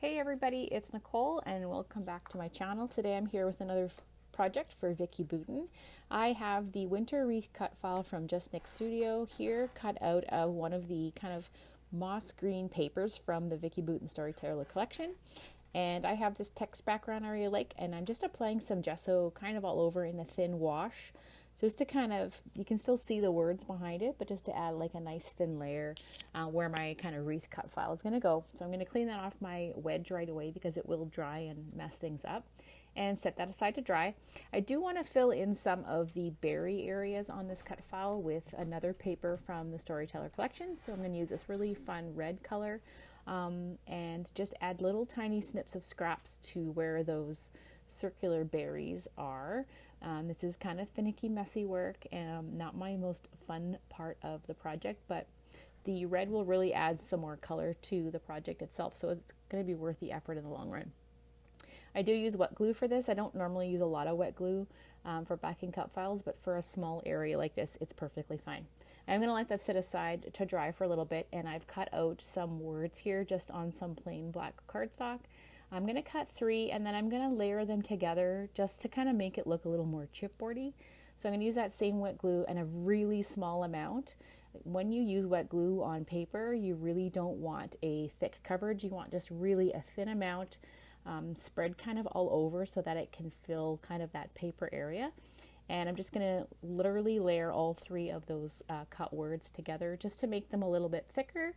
Hey everybody, it's Nicole and welcome back to my channel. Today I'm here with another project for Vicky Boutin. I have the winter wreath cut file from Just Nick Studio here, cut out of one of the kind of moss green papers from the Vicky Boutin Storyteller collection. And I have this text background I really like, and I'm just applying some gesso kind of all over in a thin wash, just to kind of, you can still see the words behind it, but just to add like a nice thin layer where my kind of wreath cut file is going to go. So I'm going to clean that off my wedge right away because it will dry and mess things up, and set that aside to dry. I do want to fill in some of the berry areas on this cut file with another paper from the Storyteller collection. So I'm going to use this really fun red color and just add little tiny snips of scraps to where those circular berries are. This is kind of finicky, messy work, and not my most fun part of the project, but the red will really add some more color to the project itself, so it's going to be worth the effort in the long run. I do use wet glue for this. I don't normally use a lot of wet glue for backing cut files, but for a small area like this, it's perfectly fine. I'm going to let that sit aside to dry for a little bit, and I've cut out some words here just on some plain black cardstock. I'm going to cut 3 and then I'm going to layer them together just to kind of make it look a little more chipboardy. So I'm going to use that same wet glue and a really small amount. When you use wet glue on paper, you really don't want a thick coverage. You want just really a thin amount spread kind of all over so that it can fill kind of that paper area. And I'm just going to literally layer all 3 of those cut words together just to make them a little bit thicker.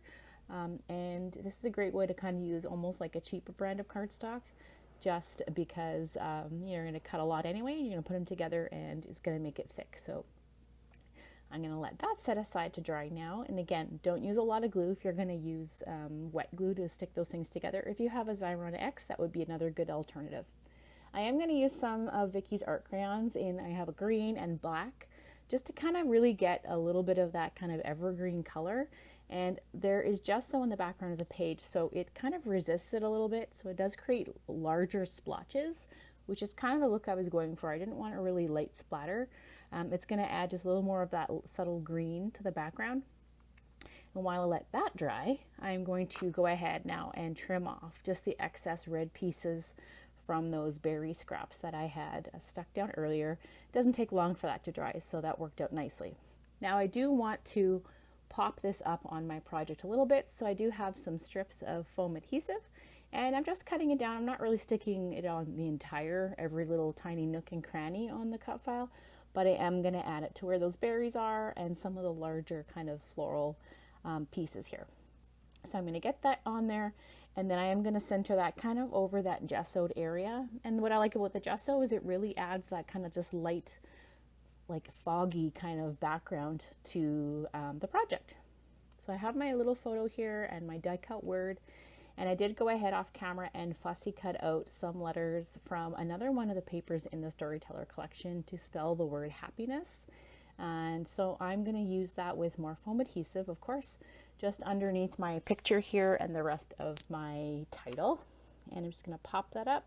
And this is a great way to kind of use almost like a cheaper brand of cardstock, just because you're going to cut a lot anyway. You're going to put them together and it's going to make it thick. So I'm going to let that set aside to dry now. And again, don't use a lot of glue if you're going to use wet glue to stick those things together. If you have a Xyron X, that would be another good alternative. I am going to use some of Vicky's art crayons I have a green and black, just to kind of really get a little bit of that kind of evergreen color. And there is gesso in the background of the page, so it kind of resists it a little bit. So it does create larger splotches, which is kind of the look I was going for. I didn't want a really light splatter. It's going to add just a little more of that subtle green to the background. And while I let that dry, I'm going to go ahead now and trim off just the excess red pieces from those berry scraps that I had stuck down earlier. It doesn't take long for that to dry, so that worked out nicely. Now I do want to pop this up on my project a little bit, so I do have some strips of foam adhesive, and I'm just cutting it down. I'm not really sticking it on the entire, every little tiny nook and cranny on the cut file, but I am going to add it to where those berries are and some of the larger kind of floral pieces here. So I'm going to get that on there, and then I am going to center that kind of over that gessoed area. And what I like about the gesso is it really adds that kind of just light, like foggy kind of background to the project. So I have my little photo here and my die cut word, and I did go ahead off camera and fussy cut out some letters from another one of the papers in the Storyteller collection to spell the word happiness. And so I'm going to use that with more foam adhesive, of course, just underneath my picture here and the rest of my title. And I'm just going to pop that up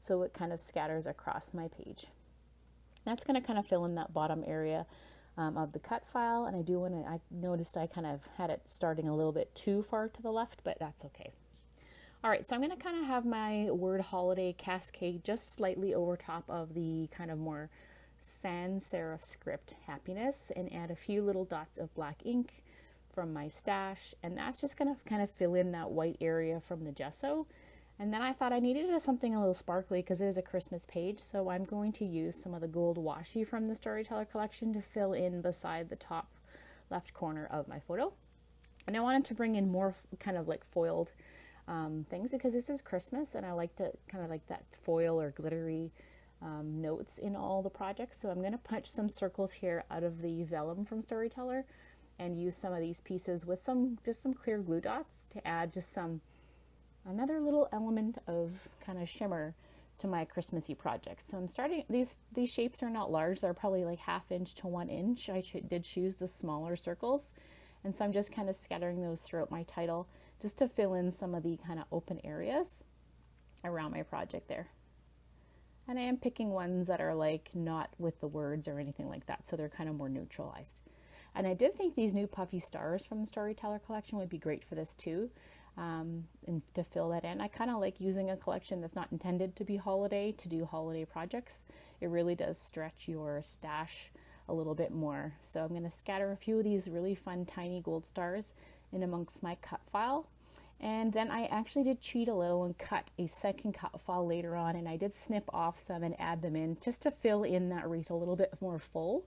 so it kind of scatters across my page. That's going to kind of fill in that bottom area of the cut file. And I noticed I kind of had it starting a little bit too far to the left, but that's okay. All right, so I'm going to kind of have my word holiday cascade just slightly over top of the kind of more sans serif script happiness, and add a few little dots of black ink from my stash. And that's just going to kind of fill in that white area from the gesso. And then I thought I needed something a little sparkly because it is a Christmas page, so I'm going to use some of the gold washi from the Storyteller collection to fill in beside the top left corner of my photo. And I wanted to bring in more kind of like foiled things because this is Christmas, and I like to kind of like that foil or glittery notes in all the projects. So I'm going to punch some circles here out of the vellum from Storyteller and use some of these pieces with just some clear glue dots to add just another little element of kind of shimmer to my Christmassy project. So I'm starting, these shapes are not large, they're probably like 1/2 inch to 1 inch. I did choose the smaller circles, and so I'm just kind of scattering those throughout my title just to fill in some of the kind of open areas around my project there. And I am picking ones that are like not with the words or anything like that, so they're kind of more neutralized. And I did think these new puffy stars from the Storyteller collection would be great for this too. and to fill that in. I kind of like using a collection that's not intended to be holiday to do holiday projects. It really does stretch your stash a little bit more. So I'm going to scatter a few of these really fun tiny gold stars in amongst my cut file. And then I actually did cheat a little and cut a second cut file later on, and I did snip off some and add them in just to fill in that wreath a little bit more full.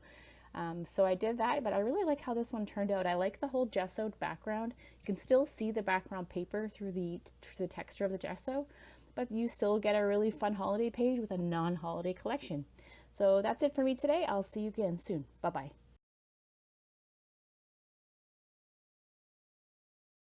So I did that, but I really like how this one turned out. I like the whole gessoed background. You can still see the background paper through the texture of the gesso, but you still get a really fun holiday page with a non-holiday collection. So that's it for me today. I'll see you again soon. Bye-bye.